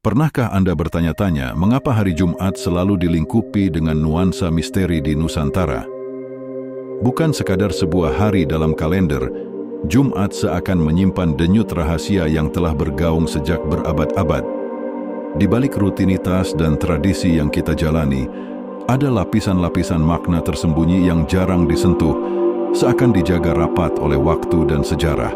Pernahkah Anda bertanya-tanya mengapa hari Jumat selalu dilingkupi dengan nuansa misteri di Nusantara? Bukan sekadar sebuah hari dalam kalender, Jumat seakan menyimpan denyut rahasia yang telah bergaung sejak berabad-abad. Di balik rutinitas dan tradisi yang kita jalani, ada lapisan-lapisan makna tersembunyi yang jarang disentuh, seakan dijaga rapat oleh waktu dan sejarah.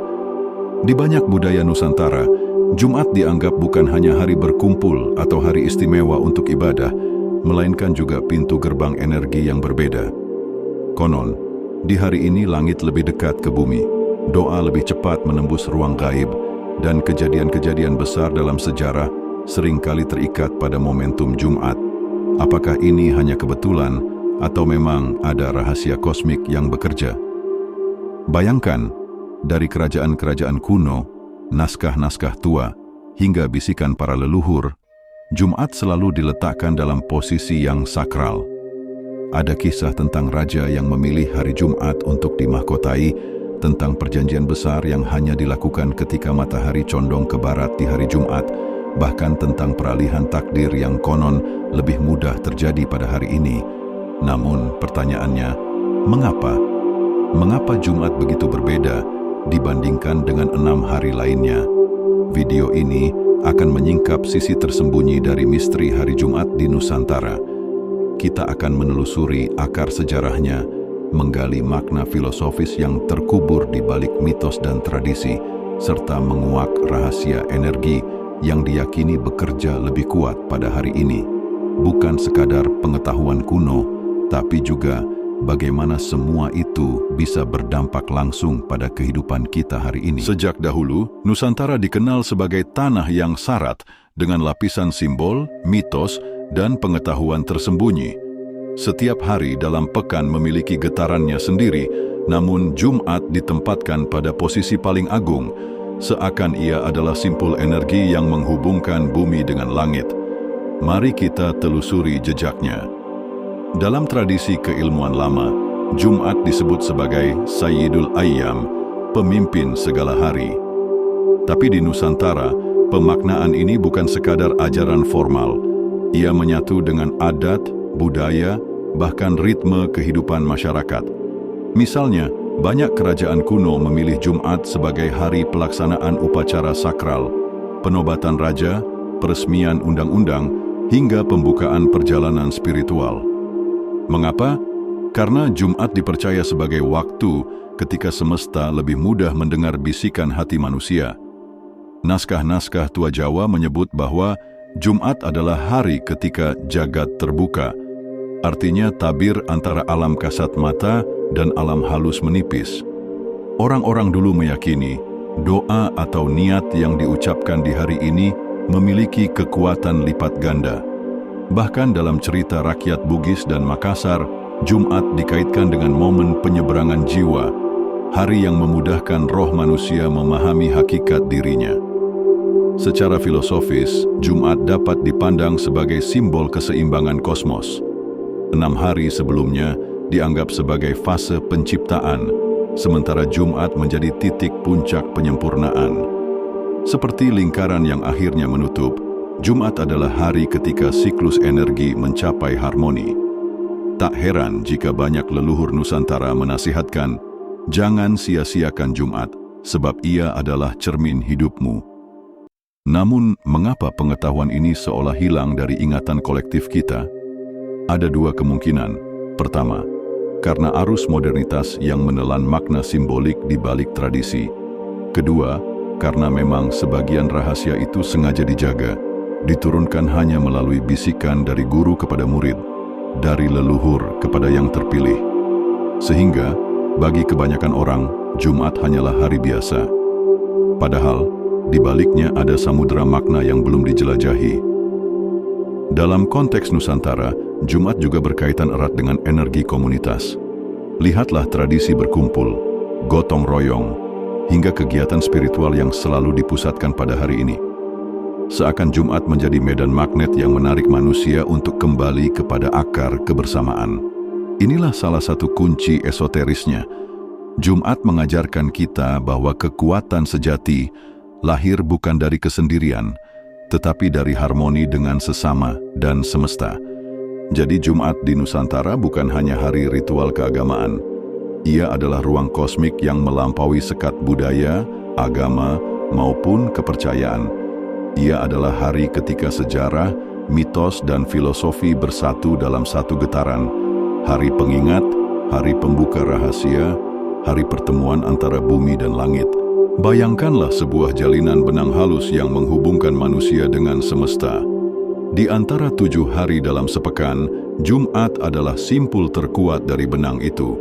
Di banyak budaya Nusantara, Jumat dianggap bukan hanya hari berkumpul atau hari istimewa untuk ibadah, melainkan juga pintu gerbang energi yang berbeda. Konon, di hari ini langit lebih dekat ke bumi, doa lebih cepat menembus ruang gaib, dan kejadian-kejadian besar dalam sejarah seringkali terikat pada momentum Jumat. Apakah ini hanya kebetulan atau memang ada rahasia kosmik yang bekerja? Bayangkan, dari kerajaan-kerajaan kuno, naskah-naskah tua, hingga bisikan para leluhur, Jumat selalu diletakkan dalam posisi yang sakral. Ada kisah tentang raja yang memilih hari Jumat untuk dimahkotai, tentang perjanjian besar yang hanya dilakukan ketika matahari condong ke barat di hari Jumat, bahkan tentang peralihan takdir yang konon lebih mudah terjadi pada hari ini. Namun pertanyaannya, mengapa? Mengapa Jumat begitu berbeda dibandingkan dengan 6 hari lainnya? Video ini akan menyingkap sisi tersembunyi dari misteri hari Jumat di Nusantara. Kita akan menelusuri akar sejarahnya, menggali makna filosofis yang terkubur di balik mitos dan tradisi, serta menguak rahasia energi yang diyakini bekerja lebih kuat pada hari ini. Bukan sekadar pengetahuan kuno, tapi juga bagaimana semua itu bisa berdampak langsung pada kehidupan kita hari ini. Sejak dahulu, Nusantara dikenal sebagai tanah yang syarat dengan lapisan simbol, mitos, dan pengetahuan tersembunyi. Setiap hari dalam pekan memiliki getarannya sendiri, namun Jumat ditempatkan pada posisi paling agung, seakan ia adalah simpul energi yang menghubungkan bumi dengan langit. Mari kita telusuri jejaknya. Dalam tradisi keilmuan lama, Jumat disebut sebagai Sayyidul Ayyam, pemimpin segala hari. Tapi di Nusantara, pemaknaan ini bukan sekadar ajaran formal. Ia menyatu dengan adat, budaya, bahkan ritme kehidupan masyarakat. Misalnya, banyak kerajaan kuno memilih Jumat sebagai hari pelaksanaan upacara sakral, penobatan raja, peresmian undang-undang, hingga pembukaan perjalanan spiritual. Mengapa? Karena Jumat dipercaya sebagai waktu ketika semesta lebih mudah mendengar bisikan hati manusia. Naskah-naskah tua Jawa menyebut bahwa Jumat adalah hari ketika jagat terbuka. Artinya tabir antara alam kasat mata dan alam halus menipis. Orang-orang dulu meyakini doa atau niat yang diucapkan di hari ini memiliki kekuatan lipat ganda. Bahkan dalam cerita rakyat Bugis dan Makassar, Jumat dikaitkan dengan momen penyeberangan jiwa, hari yang memudahkan roh manusia memahami hakikat dirinya. Secara filosofis, Jumat dapat dipandang sebagai simbol keseimbangan kosmos. 6 hari sebelumnya dianggap sebagai fase penciptaan, sementara Jumat menjadi titik puncak penyempurnaan. Seperti lingkaran yang akhirnya menutup, Jumat adalah hari ketika siklus energi mencapai harmoni. Tak heran jika banyak leluhur Nusantara menasihatkan, jangan sia-siakan Jumat, sebab ia adalah cermin hidupmu. Namun, mengapa pengetahuan ini seolah hilang dari ingatan kolektif kita? Ada 2 kemungkinan. Pertama, karena arus modernitas yang menelan makna simbolik di balik tradisi. Kedua, karena memang sebagian rahasia itu sengaja dijaga, diturunkan hanya melalui bisikan dari guru kepada murid, dari leluhur kepada yang terpilih. Sehingga, bagi kebanyakan orang, Jumat hanyalah hari biasa. Padahal, di baliknya ada samudera makna yang belum dijelajahi. Dalam konteks Nusantara, Jumat juga berkaitan erat dengan energi komunitas. Lihatlah tradisi berkumpul, gotong royong, hingga kegiatan spiritual yang selalu dipusatkan pada hari ini. Seakan Jumat menjadi medan magnet yang menarik manusia untuk kembali kepada akar kebersamaan. Inilah salah satu kunci esoterisnya. Jumat mengajarkan kita bahwa kekuatan sejati lahir bukan dari kesendirian, tetapi dari harmoni dengan sesama dan semesta. Jadi Jumat di Nusantara bukan hanya hari ritual keagamaan. Ia adalah ruang kosmik yang melampaui sekat budaya, agama, maupun kepercayaan. Ia adalah hari ketika sejarah, mitos, dan filosofi bersatu dalam satu getaran. Hari pengingat, hari pembuka rahasia, hari pertemuan antara bumi dan langit. Bayangkanlah sebuah jalinan benang halus yang menghubungkan manusia dengan semesta. Di antara 7 hari dalam sepekan, Jumat adalah simpul terkuat dari benang itu.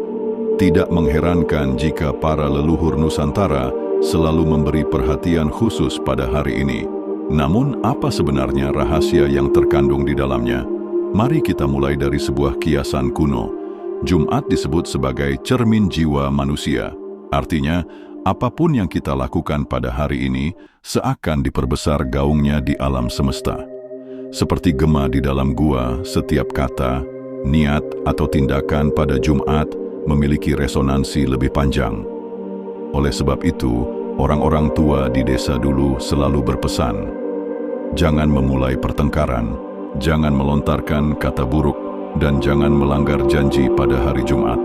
Tidak mengherankan jika para leluhur Nusantara selalu memberi perhatian khusus pada hari ini. Namun, apa sebenarnya rahasia yang terkandung di dalamnya? Mari kita mulai dari sebuah kiasan kuno. Jumat disebut sebagai cermin jiwa manusia. Artinya, apapun yang kita lakukan pada hari ini seakan diperbesar gaungnya di alam semesta. Seperti gema di dalam gua, setiap kata, niat, atau tindakan pada Jumat memiliki resonansi lebih panjang. Oleh sebab itu, orang-orang tua di desa dulu selalu berpesan, jangan memulai pertengkaran, jangan melontarkan kata buruk, dan jangan melanggar janji pada hari Jumat.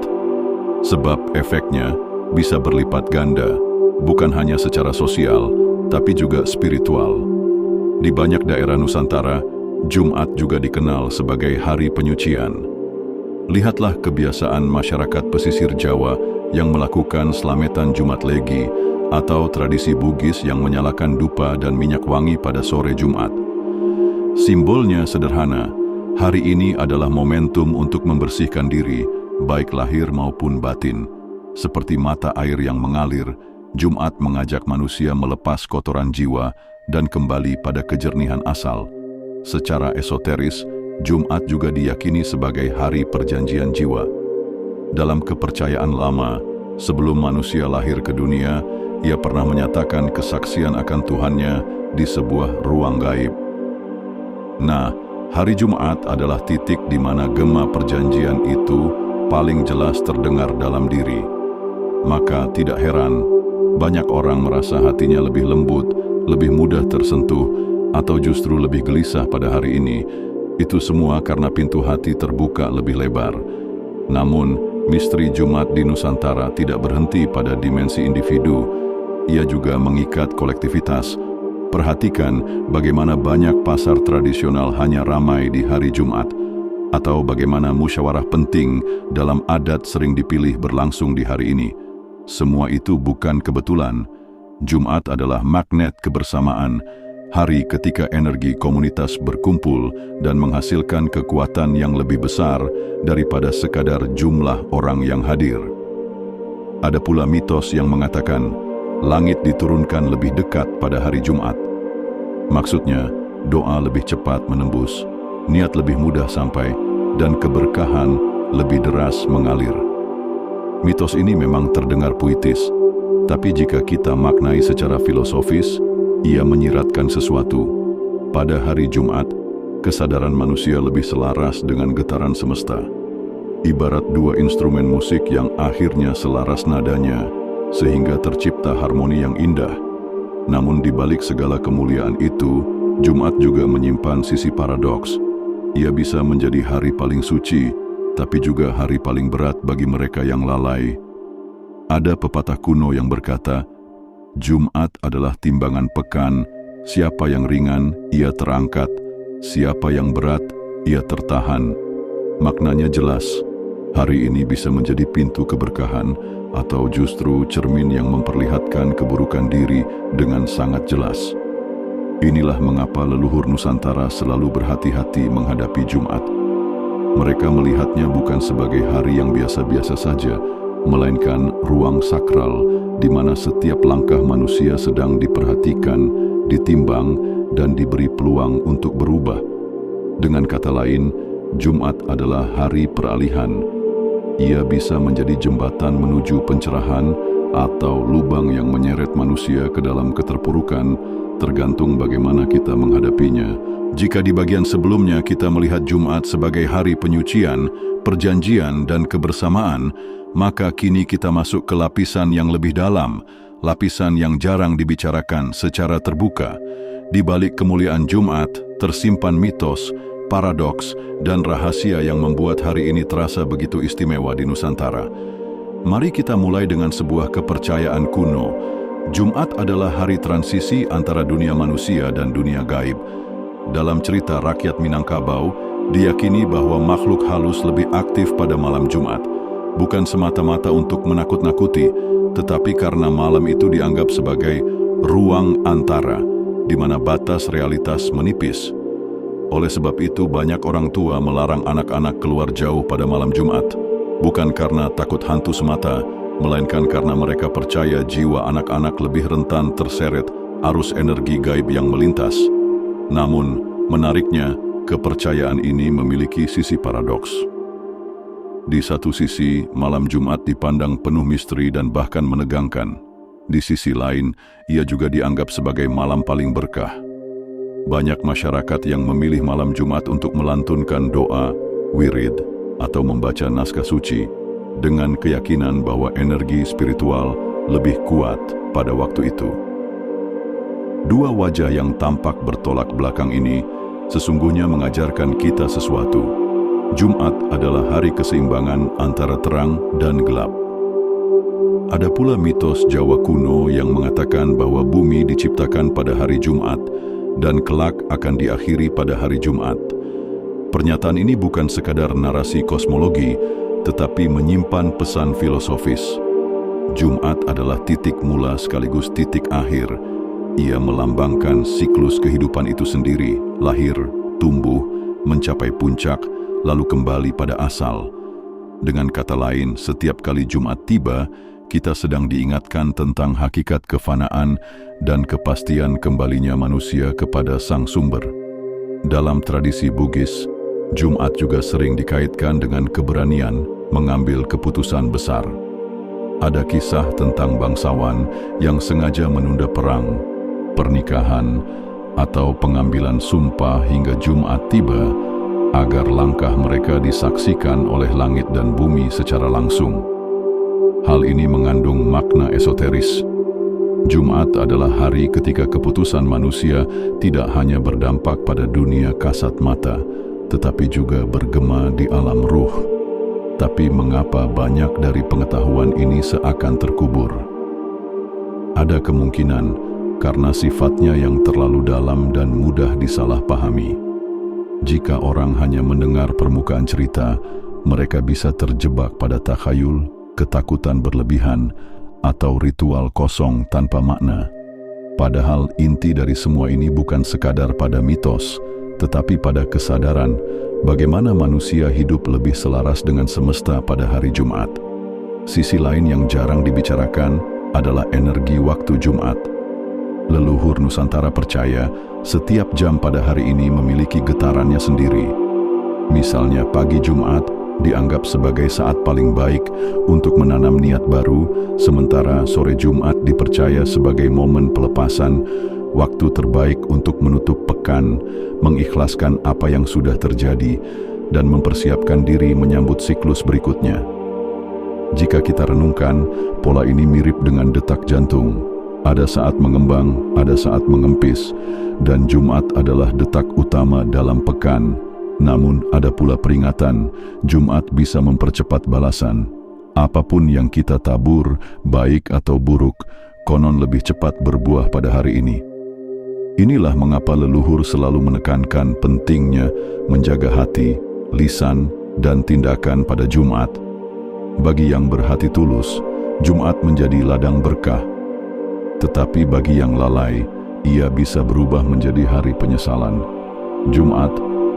Sebab efeknya bisa berlipat ganda, bukan hanya secara sosial, tapi juga spiritual. Di banyak daerah Nusantara, Jumat juga dikenal sebagai hari penyucian. Lihatlah kebiasaan masyarakat pesisir Jawa yang melakukan Slametan Jumat Legi atau tradisi Bugis yang menyalakan dupa dan minyak wangi pada sore Jumat. Simbolnya sederhana, hari ini adalah momentum untuk membersihkan diri, baik lahir maupun batin. Seperti mata air yang mengalir, Jumat mengajak manusia melepas kotoran jiwa dan kembali pada kejernihan asal. Secara esoteris, Jumat juga diyakini sebagai hari perjanjian jiwa. Dalam kepercayaan lama, sebelum manusia lahir ke dunia, ia pernah menyatakan kesaksian akan Tuhannya di sebuah ruang gaib. Nah, hari Jumat adalah titik di mana gema perjanjian itu paling jelas terdengar dalam diri. Maka tidak heran, banyak orang merasa hatinya lebih lembut, lebih mudah tersentuh, atau justru lebih gelisah pada hari ini. Itu semua karena pintu hati terbuka lebih lebar. Namun, misteri Jumat di Nusantara tidak berhenti pada dimensi individu. Ia juga mengikat kolektivitas. Perhatikan bagaimana banyak pasar tradisional hanya ramai di hari Jumat, atau bagaimana musyawarah penting dalam adat sering dipilih berlangsung di hari ini. Semua itu bukan kebetulan. Jumat adalah magnet kebersamaan, hari ketika energi komunitas berkumpul dan menghasilkan kekuatan yang lebih besar daripada sekadar jumlah orang yang hadir. Ada pula mitos yang mengatakan, langit diturunkan lebih dekat pada hari Jumat. Maksudnya, doa lebih cepat menembus, niat lebih mudah sampai, dan keberkahan lebih deras mengalir. Mitos ini memang terdengar puitis, tapi jika kita maknai secara filosofis, ia menyiratkan sesuatu. Pada hari Jumat, kesadaran manusia lebih selaras dengan getaran semesta. Ibarat dua instrumen musik yang akhirnya selaras nadanya, sehingga tercipta harmoni yang indah. Namun di balik segala kemuliaan itu, Jumat juga menyimpan sisi paradoks. Ia bisa menjadi hari paling suci, tapi juga hari paling berat bagi mereka yang lalai. Ada pepatah kuno yang berkata, Jumat adalah timbangan pekan, siapa yang ringan, ia terangkat, siapa yang berat, ia tertahan. Maknanya jelas, hari ini bisa menjadi pintu keberkahan, atau justru cermin yang memperlihatkan keburukan diri dengan sangat jelas. Inilah mengapa leluhur Nusantara selalu berhati-hati menghadapi Jumat. Mereka melihatnya bukan sebagai hari yang biasa-biasa saja, melainkan ruang sakral di mana setiap langkah manusia sedang diperhatikan, ditimbang, dan diberi peluang untuk berubah. Dengan kata lain, Jumat adalah hari peralihan. Ia bisa menjadi jembatan menuju pencerahan atau lubang yang menyeret manusia ke dalam keterpurukan, tergantung bagaimana kita menghadapinya. Jika di bagian sebelumnya kita melihat Jumat sebagai hari penyucian, perjanjian, dan kebersamaan, maka kini kita masuk ke lapisan yang lebih dalam, lapisan yang jarang dibicarakan secara terbuka. Di balik kemuliaan Jumat, tersimpan mitos, paradoks, dan rahasia yang membuat hari ini terasa begitu istimewa di Nusantara. Mari kita mulai dengan sebuah kepercayaan kuno. Jumat adalah hari transisi antara dunia manusia dan dunia gaib. Dalam cerita rakyat Minangkabau, diyakini bahwa makhluk halus lebih aktif pada malam Jumat. Bukan semata-mata untuk menakut-nakuti, tetapi karena malam itu dianggap sebagai ruang antara, di mana batas realitas menipis. Oleh sebab itu, banyak orang tua melarang anak-anak keluar jauh pada malam Jumat. Bukan karena takut hantu semata, melainkan karena mereka percaya jiwa anak-anak lebih rentan terseret arus energi gaib yang melintas. Namun, menariknya, kepercayaan ini memiliki sisi paradoks. Di satu sisi, malam Jumat dipandang penuh misteri dan bahkan menegangkan. Di sisi lain, ia juga dianggap sebagai malam paling berkah. Banyak masyarakat yang memilih malam Jumat untuk melantunkan doa, wirid, atau membaca naskah suci, dengan keyakinan bahwa energi spiritual lebih kuat pada waktu itu. Dua wajah yang tampak bertolak belakang ini sesungguhnya mengajarkan kita sesuatu. Jumat adalah hari keseimbangan antara terang dan gelap. Ada pula mitos Jawa kuno yang mengatakan bahwa bumi diciptakan pada hari Jumat dan kelak akan diakhiri pada hari Jumat. Pernyataan ini bukan sekadar narasi kosmologi, tetapi menyimpan pesan filosofis. Jumat adalah titik mula sekaligus titik akhir. Ia melambangkan siklus kehidupan itu sendiri, lahir, tumbuh, mencapai puncak, lalu kembali pada asal. Dengan kata lain, setiap kali Jumat tiba, kita sedang diingatkan tentang hakikat kefanaan dan kepastian kembalinya manusia kepada Sang Sumber. Dalam tradisi Bugis, Jumat juga sering dikaitkan dengan keberanian mengambil keputusan besar. Ada kisah tentang bangsawan yang sengaja menunda perang, pernikahan, atau pengambilan sumpah hingga Jumat tiba agar langkah mereka disaksikan oleh langit dan bumi secara langsung. Hal ini mengandung makna esoteris. Jumat adalah hari ketika keputusan manusia tidak hanya berdampak pada dunia kasat mata, tetapi juga bergema di alam ruh. Tapi mengapa banyak dari pengetahuan ini seakan terkubur? Ada kemungkinan karena sifatnya yang terlalu dalam dan mudah disalahpahami. Jika orang hanya mendengar permukaan cerita, mereka bisa terjebak pada takhayul, ketakutan berlebihan, atau ritual kosong tanpa makna. Padahal inti dari semua ini bukan sekadar pada mitos, tetapi pada kesadaran bagaimana manusia hidup lebih selaras dengan semesta pada hari Jumat. Sisi lain yang jarang dibicarakan adalah energi waktu Jumat. Leluhur Nusantara percaya setiap jam pada hari ini memiliki getarannya sendiri. Misalnya pagi Jumat dianggap sebagai saat paling baik untuk menanam niat baru, sementara sore Jumat dipercaya sebagai momen pelepasan, waktu terbaik untuk menutup pekan, mengikhlaskan apa yang sudah terjadi, dan mempersiapkan diri menyambut siklus berikutnya. Jika kita renungkan, pola ini mirip dengan detak jantung. Ada saat mengembang, ada saat mengempis, dan Jumat adalah detak utama dalam pekan. Namun ada pula peringatan, Jumat bisa mempercepat balasan. Apapun yang kita tabur, baik atau buruk, konon lebih cepat berbuah pada hari ini. Inilah mengapa leluhur selalu menekankan pentingnya menjaga hati, lisan, dan tindakan pada Jumat. Bagi yang berhati tulus, Jumat menjadi ladang berkah. Tetapi bagi yang lalai, ia bisa berubah menjadi hari penyesalan. Jumat,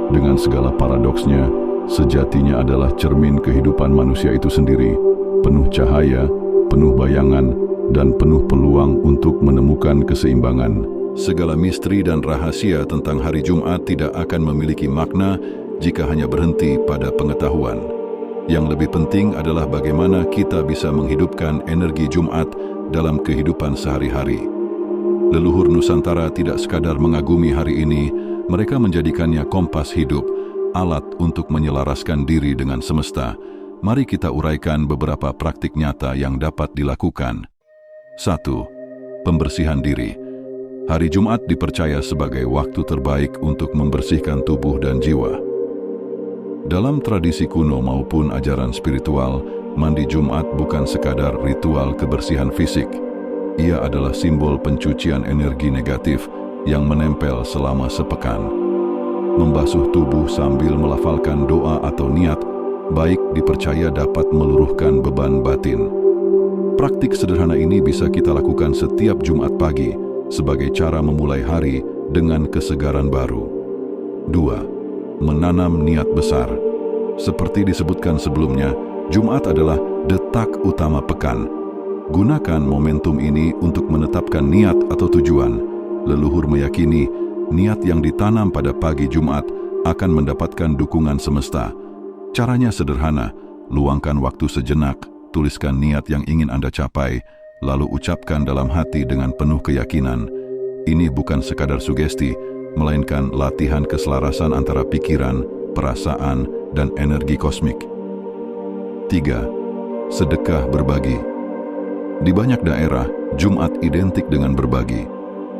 dengan segala paradoksnya, sejatinya adalah cermin kehidupan manusia itu sendiri, penuh cahaya, penuh bayangan, dan penuh peluang untuk menemukan keseimbangan. Segala misteri dan rahasia tentang hari Jumat tidak akan memiliki makna jika hanya berhenti pada pengetahuan. Yang lebih penting adalah bagaimana kita bisa menghidupkan energi Jumat dalam kehidupan sehari-hari. Leluhur Nusantara tidak sekadar mengagumi hari ini, mereka menjadikannya kompas hidup, alat untuk menyelaraskan diri dengan semesta. Mari kita uraikan beberapa praktik nyata yang dapat dilakukan. 1. Pembersihan diri. Hari Jumat dipercaya sebagai waktu terbaik untuk membersihkan tubuh dan jiwa. Dalam tradisi kuno maupun ajaran spiritual, mandi Jumat bukan sekadar ritual kebersihan fisik. Ia adalah simbol pencucian energi negatif yang menempel selama sepekan. Membasuh tubuh sambil melafalkan doa atau niat baik dipercaya dapat meluruhkan beban batin. Praktik sederhana ini bisa kita lakukan setiap Jumat pagi sebagai cara memulai hari dengan kesegaran baru. 2. Menanam niat besar. Seperti disebutkan sebelumnya, Jumat adalah detak utama pekan. Gunakan momentum ini untuk menetapkan niat atau tujuan. Leluhur meyakini niat yang ditanam pada pagi Jumat akan mendapatkan dukungan semesta. Caranya sederhana, luangkan waktu sejenak, tuliskan niat yang ingin Anda capai, lalu ucapkan dalam hati dengan penuh keyakinan. Ini bukan sekadar sugesti, melainkan latihan keselarasan antara pikiran, perasaan, dan energi kosmik. 3. Sedekah berbagi. Di banyak daerah, Jumat identik dengan berbagi.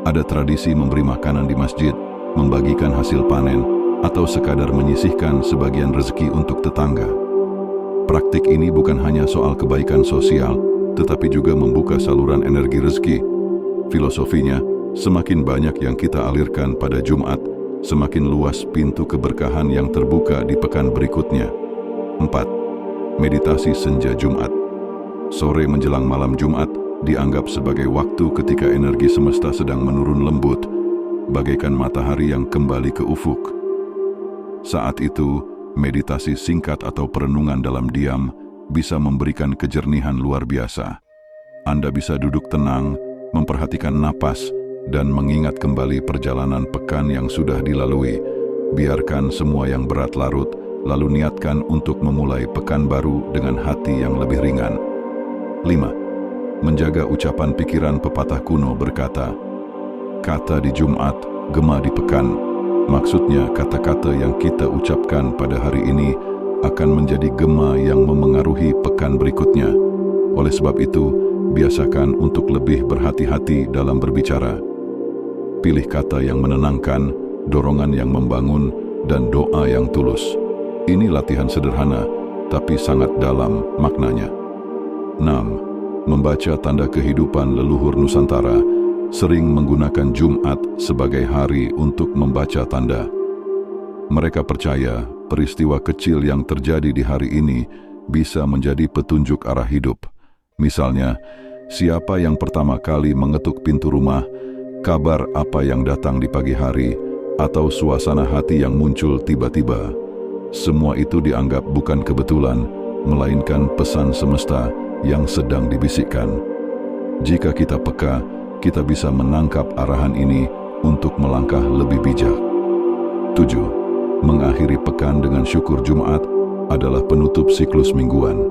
Ada tradisi memberi makanan di masjid, membagikan hasil panen, atau sekadar menyisihkan sebagian rezeki untuk tetangga. Praktik ini bukan hanya soal kebaikan sosial, tetapi juga membuka saluran energi rezeki. Filosofinya, semakin banyak yang kita alirkan pada Jumat, semakin luas pintu keberkahan yang terbuka di pekan berikutnya. 4. Meditasi senja Jumat. Sore menjelang malam Jumat dianggap sebagai waktu ketika energi semesta sedang menurun lembut, bagaikan matahari yang kembali ke ufuk. Saat itu, meditasi singkat atau perenungan dalam diam bisa memberikan kejernihan luar biasa. Anda bisa duduk tenang, memperhatikan napas, dan mengingat kembali perjalanan pekan yang sudah dilalui. Biarkan semua yang berat larut, lalu niatkan untuk memulai pekan baru dengan hati yang lebih ringan. 5. Menjaga ucapan pikiran. Pepatah kuno berkata, kata di Jumat, gema di pekan. Maksudnya, kata-kata yang kita ucapkan pada hari ini akan menjadi gema yang memengaruhi pekan berikutnya. Oleh sebab itu, biasakan untuk lebih berhati-hati dalam berbicara. Pilih kata yang menenangkan, dorongan yang membangun, dan doa yang tulus. Ini latihan sederhana, tapi sangat dalam maknanya. 6. Membaca tanda kehidupan leluhur Nusantara. Sering menggunakan Jumat sebagai hari untuk membaca tanda. Mereka percaya peristiwa kecil yang terjadi di hari ini bisa menjadi petunjuk arah hidup. Misalnya, siapa yang pertama kali mengetuk pintu rumah, kabar apa yang datang di pagi hari, atau suasana hati yang muncul tiba-tiba. Semua itu dianggap bukan kebetulan, melainkan pesan semesta yang sedang dibisikkan. Jika kita peka, kita bisa menangkap arahan ini untuk melangkah lebih bijak. 7. Mengakhiri pekan dengan syukur. Jumat adalah penutup siklus mingguan.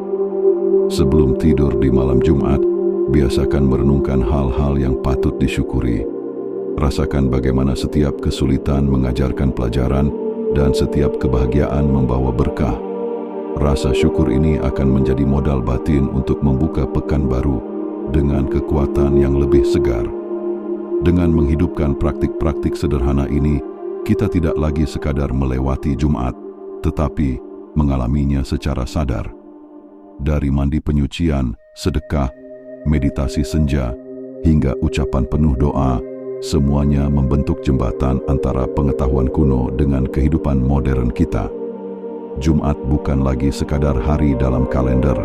Sebelum tidur di malam Jumat, biasakan merenungkan hal-hal yang patut disyukuri. Rasakan bagaimana setiap kesulitan mengajarkan pelajaran dan setiap kebahagiaan membawa berkah. Rasa syukur ini akan menjadi modal batin untuk membuka pekan baru dengan kekuatan yang lebih segar. Dengan menghidupkan praktik-praktik sederhana ini, kita tidak lagi sekadar melewati Jumat, tetapi mengalaminya secara sadar. Dari mandi penyucian, sedekah, meditasi senja, hingga ucapan penuh doa, semuanya membentuk jembatan antara pengetahuan kuno dengan kehidupan modern kita. Jumat bukan lagi sekadar hari dalam kalender.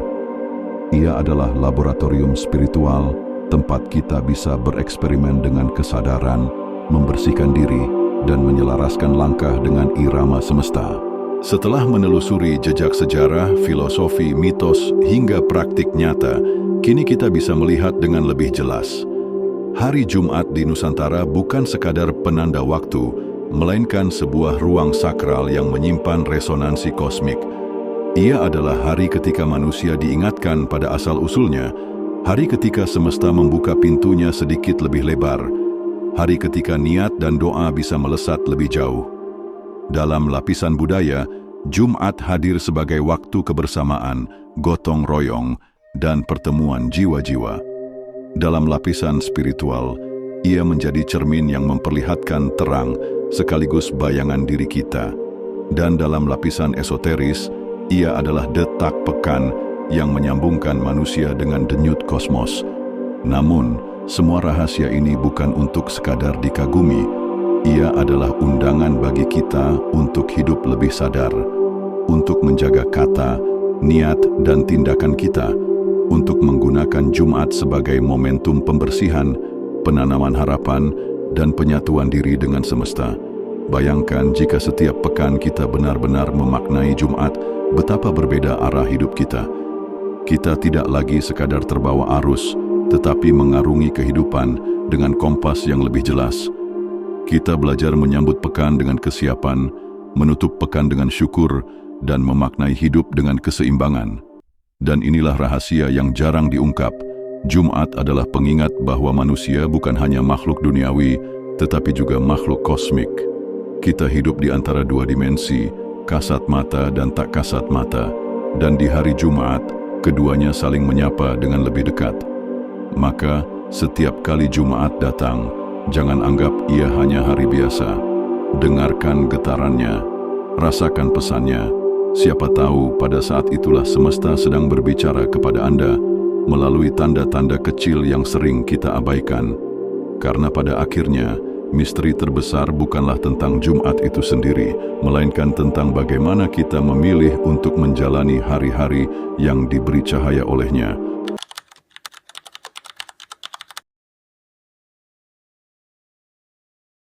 Ia adalah laboratorium spiritual, tempat kita bisa bereksperimen dengan kesadaran, membersihkan diri, dan menyelaraskan langkah dengan irama semesta. Setelah menelusuri jejak sejarah, filosofi, mitos, hingga praktik nyata, kini kita bisa melihat dengan lebih jelas. Hari Jumat di Nusantara bukan sekadar penanda waktu, melainkan sebuah ruang sakral yang menyimpan resonansi kosmik. Ia adalah hari ketika manusia diingatkan pada asal-usulnya, hari ketika semesta membuka pintunya sedikit lebih lebar, hari ketika niat dan doa bisa melesat lebih jauh. Dalam lapisan budaya, Jumat hadir sebagai waktu kebersamaan, gotong royong, dan pertemuan jiwa-jiwa. Dalam lapisan spiritual, Ia menjadi cermin yang memperlihatkan terang sekaligus bayangan diri kita. Dan dalam lapisan esoteris, ia adalah detak pekan yang menyambungkan manusia dengan denyut kosmos. Namun, semua rahasia ini bukan untuk sekadar dikagumi. Ia adalah undangan bagi kita untuk hidup lebih sadar, untuk menjaga kata, niat, dan tindakan kita, untuk menggunakan Jumat sebagai momentum pembersihan, penanaman harapan, dan penyatuan diri dengan semesta. Bayangkan jika setiap pekan kita benar-benar memaknai Jumat, betapa berbeda arah hidup kita. Kita tidak lagi sekadar terbawa arus, tetapi mengarungi kehidupan dengan kompas yang lebih jelas. Kita belajar menyambut pekan dengan kesiapan, menutup pekan dengan syukur, dan memaknai hidup dengan keseimbangan. Dan inilah rahasia yang jarang diungkap. Jumat adalah pengingat bahwa manusia bukan hanya makhluk duniawi, tetapi juga makhluk kosmik. Kita hidup di antara dua dimensi, kasat mata dan tak kasat mata. Dan di hari Jumat, keduanya saling menyapa dengan lebih dekat. Maka, setiap kali Jumat datang, jangan anggap ia hanya hari biasa. Dengarkan getarannya, rasakan pesannya. Siapa tahu pada saat itulah semesta sedang berbicara kepada Anda melalui tanda-tanda kecil yang sering kita abaikan. Karena pada akhirnya, misteri terbesar bukanlah tentang Jumat itu sendiri, melainkan tentang bagaimana kita memilih untuk menjalani hari-hari yang diberi cahaya olehnya.